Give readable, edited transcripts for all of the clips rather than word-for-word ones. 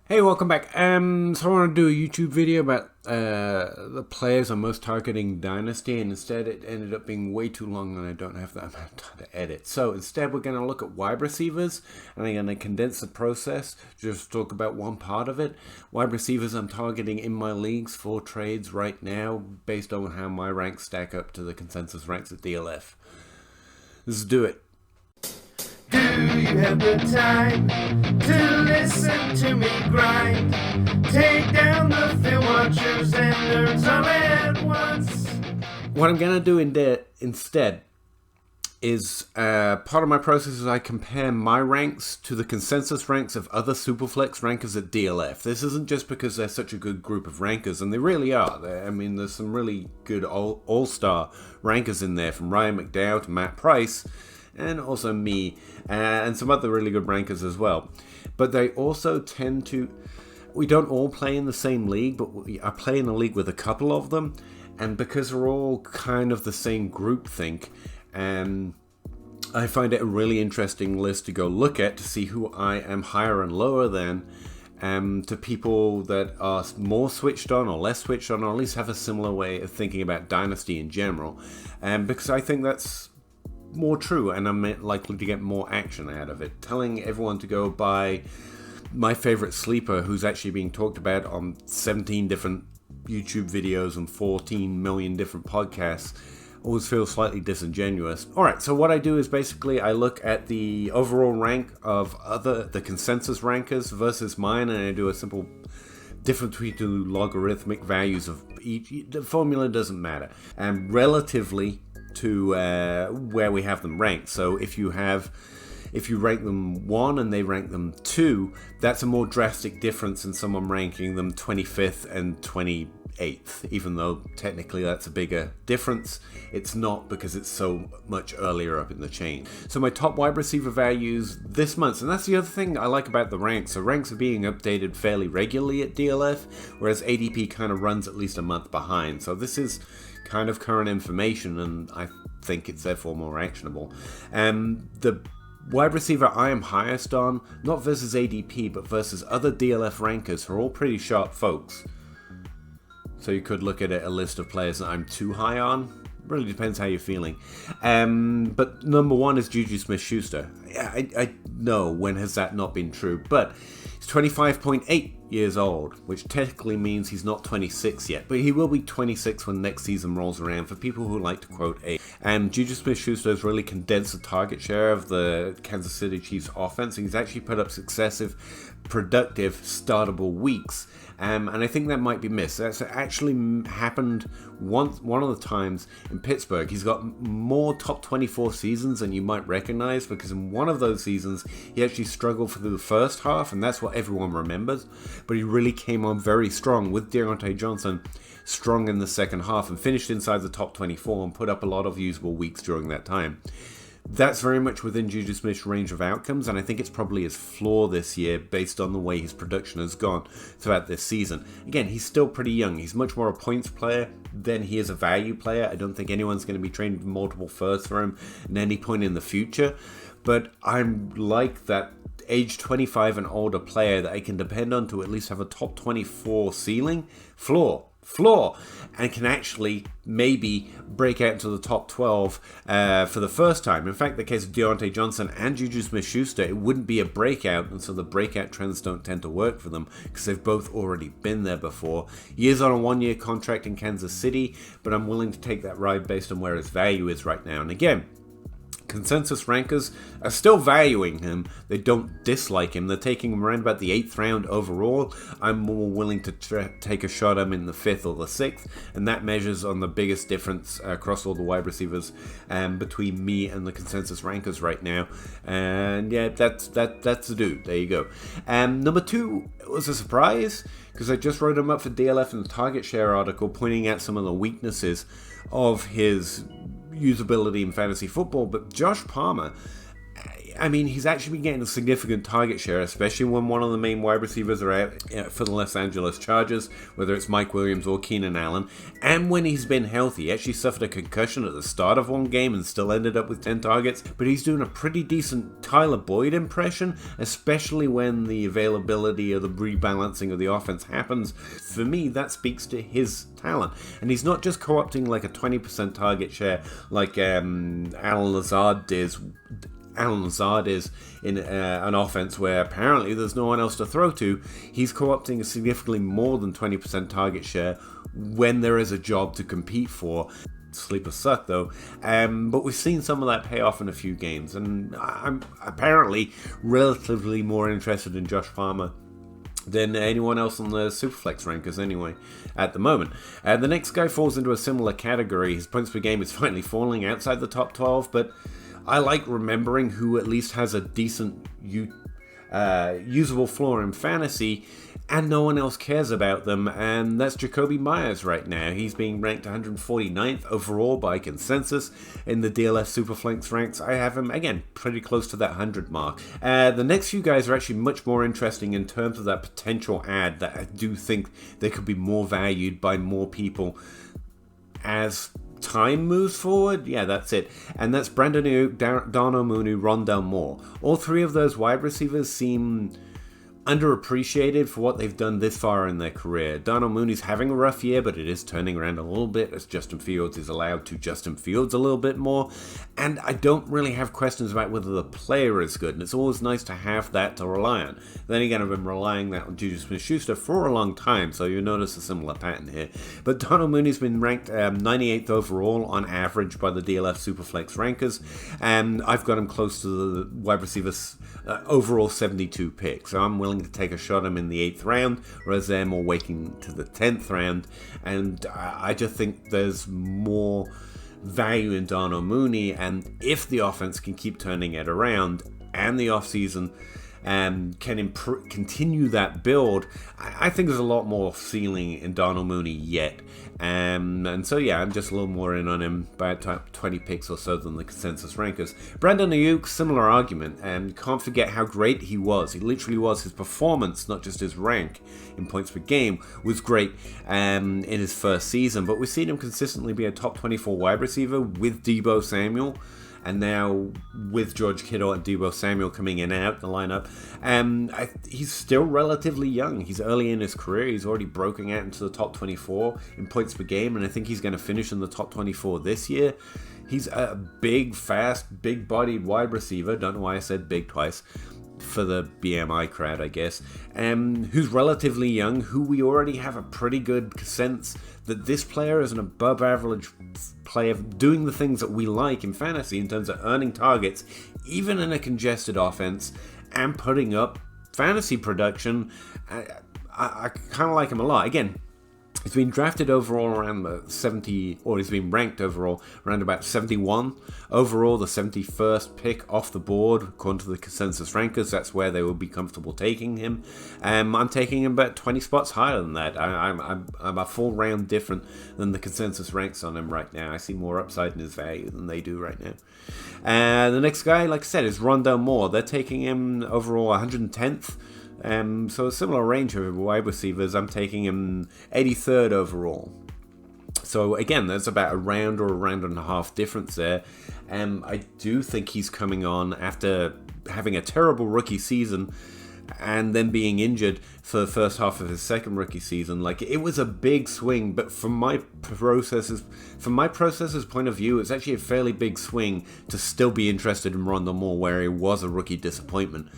Hey, welcome back. So I want to do a YouTube video about the players I'm most targeting Dynasty, and instead it ended up being way too long and I don't have that amount of time to edit. So instead we're going to look at wide receivers, and I'm going to condense the process, just talk about one part of it. Wide receivers I'm targeting in my leagues for trades right now, based on how my ranks stack up to the consensus ranks at DLF. Let's do it. Do you have the time to listen to me grind? Take down the film watchers and nerds all at once. What I'm going to do instead is part of my process is I compare my ranks to the consensus ranks of other Superflex rankers at DLF. This isn't just because they're such a good group of rankers, and they really are. There's some really good all-star rankers in there, from Ryan McDowell to Matt Price, and also me, and some other really good rankers as well. But they also tend to... We don't all play in the same league, but I play in a league with a couple of them, and because we're all kind of the same group think, I find it a really interesting list to go look at to see who I am higher and lower than, to people that are more switched on or less switched on, or at least have a similar way of thinking about Dynasty in general, because I think that's more true, and I'm likely to get more action out of it. Telling everyone to go buy my favorite sleeper, who's actually being talked about on 17 different YouTube videos and 14 million different podcasts, always feels slightly disingenuous. Alright, so what I do is basically I look at the overall rank of the consensus rankers versus mine, and I do a simple difference between the logarithmic values of each. The formula doesn't matter, and relatively to where we have them ranked. So if you rank them 1 and they rank them 2, that's a more drastic difference than someone ranking them 25th and 28th. Even though technically that's a bigger difference, it's not, because it's so much earlier up in the chain. So my top wide receiver values this month, and that's the other thing I like about the ranks. So ranks are being updated fairly regularly at DLF, whereas ADP kind of runs at least a month behind. So this is kind of current information, and I think it's therefore more actionable. The wide receiver I am highest on, not versus ADP, but versus other DLF rankers, who are all pretty sharp folks. So you could look at a list of players that I'm too high on. Really depends how you're feeling. But number 1 is Juju Smith-Schuster. I know, when has that not been true? But he's 25.8 years old, which technically means he's not 26 yet, but he will be 26 when next season rolls around, for people who like to quote age. Juju Smith-Schuster has really condensed the target share of the Kansas City Chiefs offense, and he's actually put up successive, productive, startable weeks. And I think that might be missed. That's actually happened one of the times in Pittsburgh. He's got more top 24 seasons than you might recognize, because in one of those seasons he actually struggled through the first half, and that's what everyone remembers. But he really came on very strong with Deontay Johnson, strong in the second half, and finished inside the top 24 and put up a lot of usable weeks during that time. That's very much within Juju Smith's range of outcomes, and I think it's probably his flaw this year based on the way his production has gone throughout this season. Again, he's still pretty young. He's much more a points player than he is a value player. I don't think anyone's going to be trading multiple firsts for him at any point in the future, but I'm like that age 25 and older player that I can depend on to at least have a top 24 ceiling floor, and can actually maybe break out into the top 12 for the first time. In fact, the case of Deontay Johnson and Juju Smith-Schuster, it wouldn't be a breakout, and so the breakout trends don't tend to work for them, because they've both already been there before. He is on a 1-year contract in Kansas City, but I'm willing to take that ride based on where his value is right now. And again, consensus rankers are still valuing him. They don't dislike him. They're taking him around about the 8th round overall. I'm more willing to take a shot at him in the 5th or the 6th, and that measures on the biggest difference across all the wide receivers between me and the consensus rankers right now. And yeah, that's the dude. There you go. Number 2 was a surprise, because I just wrote him up for DLF in the target share article, pointing out some of the weaknesses of his usability in fantasy football. But Josh Palmer, I mean, he's actually been getting a significant target share, especially when one of the main wide receivers are out for the Los Angeles Chargers, whether it's Mike Williams or Keenan Allen. And when he's been healthy, he actually suffered a concussion at the start of one game and still ended up with 10 targets. But he's doing a pretty decent Tyler Boyd impression, especially when the availability or the rebalancing of the offense happens. For me, that speaks to his talent. And he's not just co-opting like a 20% target share like Alan Lazard is in an offense where apparently there's no one else to throw to. He's co-opting a significantly more than 20% target share when there is a job to compete for. Sleepers suck though, but we've seen some of that pay off in a few games, and I'm apparently relatively more interested in Josh Palmer than anyone else on the Superflex rankers anyway, at the moment. The next guy falls into a similar category. His points per game is finally falling outside the top 12, but I like remembering who at least has a decent usable floor in fantasy, and no one else cares about them, and that's Jacoby Myers right now. He's being ranked 149th overall by consensus in the DLF Superflex ranks. I have him, again, pretty close to that 100 mark. The next few guys are actually much more interesting in terms of that potential ad that I do think they could be more valued by more people as time moves forward. Yeah, that's it. And that's Brandon Ayuk, Darnell Mooney, Rondell Moore. All three of those wide receivers seem underappreciated for what they've done this far in their career. Darnell Mooney's having a rough year, but it is turning around a little bit as Justin Fields is allowed to Justin Fields a little bit more. And I don't really have questions about whether the player is good, and it's always nice to have that to rely on. Then again, I've been relying that on Juju Smith-Schuster for a long time, so you'll notice a similar pattern here. But Darnell Mooney's been ranked 98th overall on average by the DLF Superflex rankers, and I've got him close to the wide receivers overall 72 pick, so I'm willing to take a shot at him in the 8th round, whereas they're more waiting to the 10th round, and I just think there's more value in Darnell Mooney, and if the offense can keep turning it around and the offseason can continue that build, I think there's a lot more ceiling in Darnell Mooney yet. And so, yeah, I'm just a little more in on him by 20 picks or so than the consensus rankers. Brandon Ayuk, similar argument, and can't forget how great he was. He literally was. His performance, not just his rank in points per game, was great in his first season. But we've seen him consistently be a top 24 wide receiver with Deebo Samuel. And now with George Kittle and Deebo Samuel coming in and out the lineup, he's still relatively young. He's early in his career. He's already broken out into the top 24 in points per game, and I think he's going to finish in the top 24 this year. He's a big, fast, big-bodied wide receiver. Don't know why I said big twice. For the BMI crowd, I guess, who's relatively young, who we already have a pretty good sense that this player is an above average player doing the things that we like in fantasy in terms of earning targets, even in a congested offense, and putting up fantasy production. I kind of like him a lot. Again, he's been drafted overall around the 70, or he's been ranked overall around about 71. Overall, the 71st pick off the board, according to the consensus rankers. That's where they will be comfortable taking him. I'm taking him about 20 spots higher than that. I'm a full round different than the consensus ranks on him right now. I see more upside in his value than they do right now. The next guy, like I said, is Rondell Moore. They're taking him overall 110th. So a similar range of wide receivers. I'm taking him 83rd overall. So again, there's about a round or a round and a half difference there. I do think he's coming on after having a terrible rookie season and then being injured for the first half of his second rookie season. Like, it was a big swing, but from my processor's point of view, it's actually a fairly big swing to still be interested in Rondell Moore, where he was a rookie disappointment.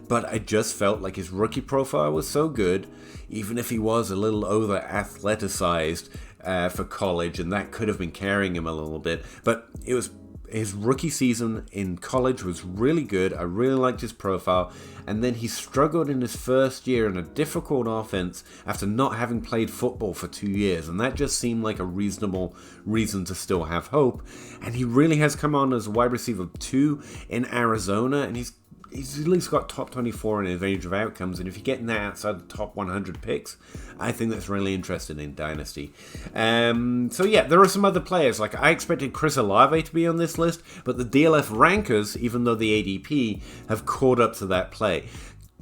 But I just felt like his rookie profile was so good, even if he was a little over-athleticized for college, and that could have been carrying him a little bit. But it was his rookie season in college was really good. I really liked his profile. And then he struggled in his first year in a difficult offense after not having played football for 2 years. And that just seemed like a reasonable reason to still have hope. And he really has come on as wide receiver 2 in Arizona, and he's he's at least got top 24 in his range of outcomes, and if you're getting that outside the top 100 picks, I think that's really interesting in Dynasty. So yeah, there are some other players. Like, I expected Chris Olave to be on this list, but the DLF rankers, even though the ADP, have caught up to that play.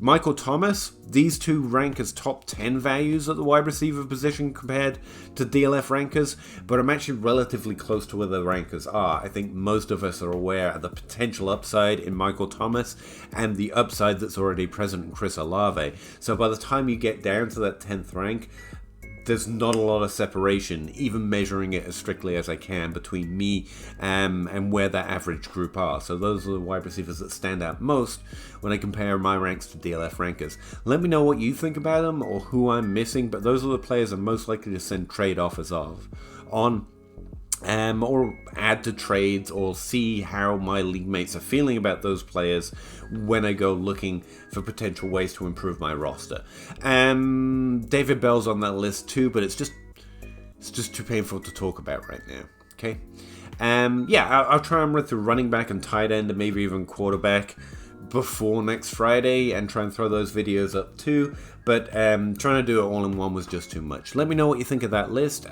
Michael Thomas, these two rank as top 10 values at the wide receiver position compared to DLF rankers, but I'm actually relatively close to where the rankers are. I think most of us are aware of the potential upside in Michael Thomas and the upside that's already present in Chris Olave. So by the time you get down to that 10th rank, there's not a lot of separation, even measuring it as strictly as I can, between me and where that average group are. So those are the wide receivers that stand out most when I compare my ranks to DLF rankers. Let me know what you think about them or who I'm missing, but those are the players I'm most likely to send trade offers on. Or add to trades, or see how my league mates are feeling about those players when I go looking for potential ways to improve my roster. David Bell's on that list too, but it's just too painful to talk about right now. Okay. I'll try and run through running back and tight end and maybe even quarterback before next Friday and try and throw those videos up too. But trying to do it all in one was just too much. Let me know what you think of that list.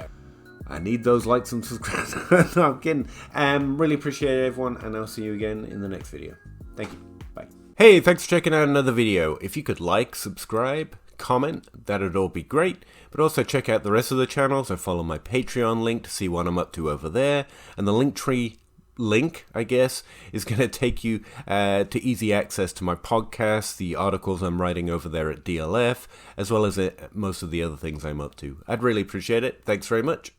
I need those likes and subscribes. No, I'm kidding. Really appreciate it, everyone, and I'll see you again in the next video. Thank you. Bye. Hey, thanks for checking out another video. If you could like, subscribe, comment, that'd all be great. But also check out the rest of the channels. Follow my Patreon link to see what I'm up to over there. And the Linktree link, I guess, is going to take you to easy access to my podcast, the articles I'm writing over there at DLF, as well as most of the other things I'm up to. I'd really appreciate it. Thanks very much.